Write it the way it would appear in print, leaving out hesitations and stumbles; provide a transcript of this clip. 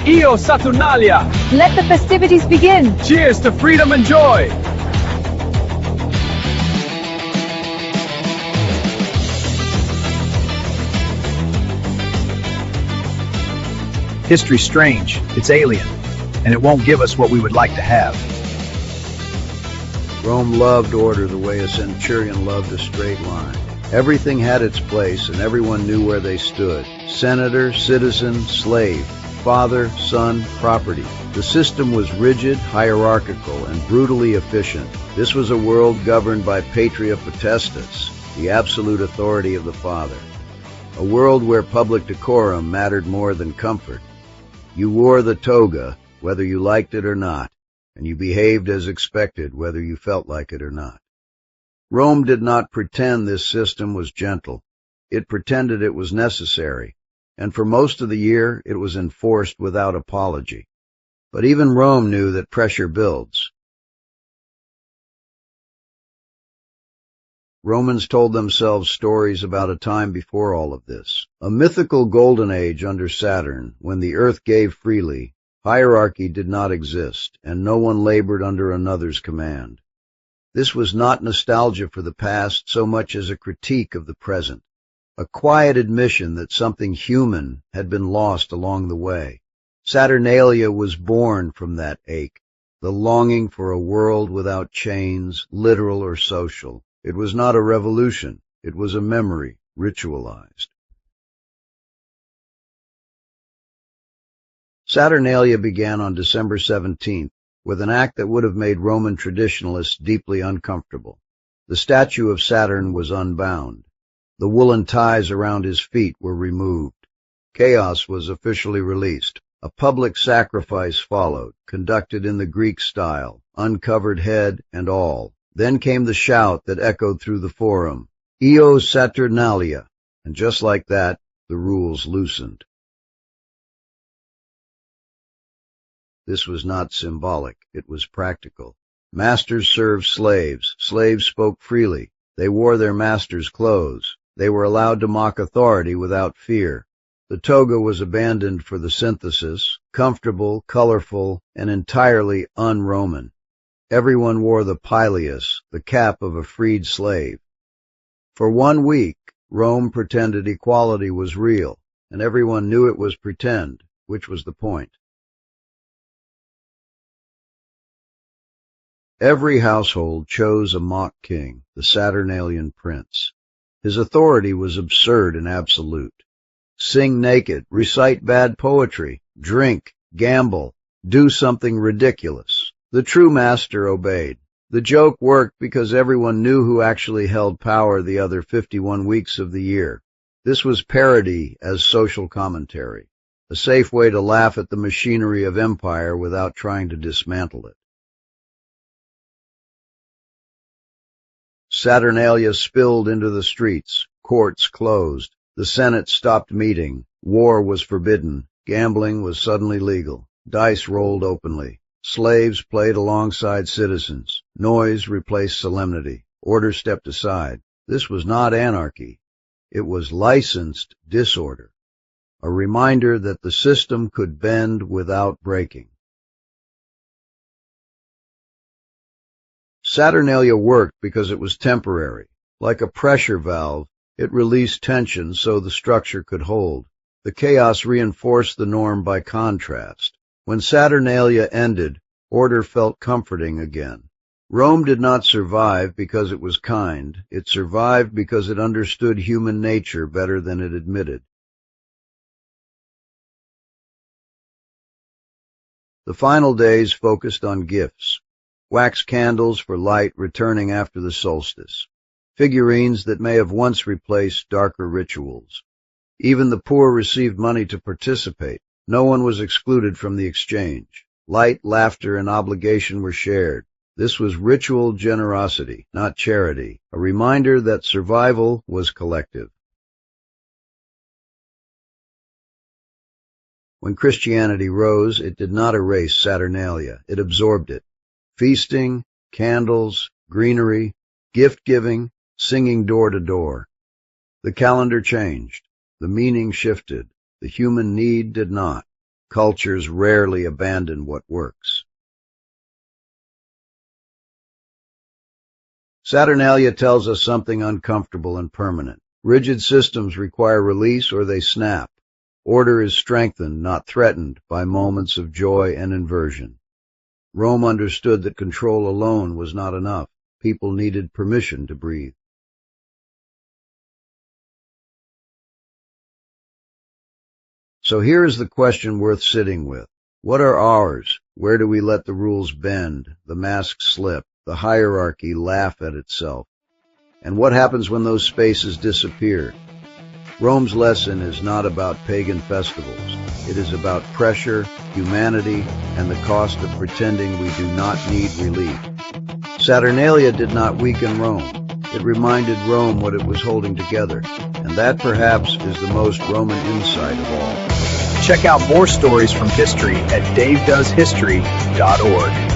Saturnalia! Let the festivities begin! Cheers to freedom and joy! History's strange, it's alien, and it won't give us what we would like to have. Rome loved order the way a centurion loved a straight line. Everything had its place, and everyone knew where they stood. Senator, citizen, slave, father, son, property. The system was rigid, hierarchical, and brutally efficient. This was a world governed by patria potestas, the absolute authority of the father. A world where public decorum mattered more than comfort. You wore the toga, whether you liked it or not, and you behaved as expected, whether you felt like it or not. Rome did not pretend this system was gentle. It pretended it was necessary, and for most of the year it was enforced without apology. But even Rome knew that pressure builds. Romans told themselves stories about a time before all of this. A mythical golden age under Saturn, when the earth gave freely, hierarchy did not exist, and no one labored under another's command. This was not nostalgia for the past so much as a critique of the present, a quiet admission that something human had been lost along the way. Saturnalia was born from that ache, the longing for a world without chains, literal or social. It was not a revolution, it was a memory, ritualized. Saturnalia began on December 17th with an act that would have made Roman traditionalists deeply uncomfortable. The statue of Saturn was unbound. The woolen ties around his feet were removed. Chaos was officially released. A public sacrifice followed, conducted in the Greek style, uncovered head and all. Then came the shout that echoed through the forum, "Io Saturnalia," and just like that, the rules loosened. This was not symbolic, it was practical. Masters served slaves, slaves spoke freely, they wore their masters' clothes, they were allowed to mock authority without fear. The toga was abandoned for the synthesis, comfortable, colorful, and entirely un-Roman. Everyone wore the pileus, the cap of a freed slave. For 1 week, Rome pretended equality was real, and everyone knew it was pretend, which was the point. Every household chose a mock king, the Saturnalian prince. His authority was absurd and absolute. Sing naked, recite bad poetry, drink, gamble, do something ridiculous. The true master obeyed. The joke worked because everyone knew who actually held power the other 51 weeks of the year. This was parody as social commentary, a safe way to laugh at the machinery of empire without trying to dismantle it. Saturnalia spilled into the streets, courts closed, the Senate stopped meeting, war was forbidden, gambling was suddenly legal, dice rolled openly. Slaves played alongside citizens. Noise replaced solemnity. Order stepped aside. This was not anarchy. It was licensed disorder, a reminder that the system could bend without breaking. Saturnalia worked because it was temporary. Like a pressure valve, it released tension so the structure could hold. The chaos reinforced the norm by contrast. When Saturnalia ended, order felt comforting again. Rome did not survive because it was kind. It survived because it understood human nature better than it admitted. The final days focused on gifts. Wax candles for light returning after the solstice. Figurines that may have once replaced darker rituals. Even the poor received money to participate. No one was excluded from the exchange. Light, laughter, and obligation were shared. This was ritual generosity, not charity, a reminder that survival was collective. When Christianity rose, it did not erase Saturnalia, it absorbed it. Feasting, candles, greenery, gift-giving, singing door to door. The calendar changed. The meaning shifted. The human need did not. cultures rarely abandon what works. Saturnalia tells us something uncomfortable and permanent. Rigid systems require release or they snap. Order is strengthened, not threatened, by moments of joy and inversion. Rome understood that control alone was not enough. People needed permission to breathe. So here is the question worth sitting with. What are ours? Where do we let the rules bend, the masks slip, the hierarchy laugh at itself? And what happens when those spaces disappear? Rome's lesson is not about pagan festivals. It is about pressure, humanity, and the cost of pretending we do not need relief. Saturnalia did not weaken Rome. It reminded Rome what it was holding together, and that perhaps is the most Roman insight of all. Check out more stories from history at davedoeshistory.org.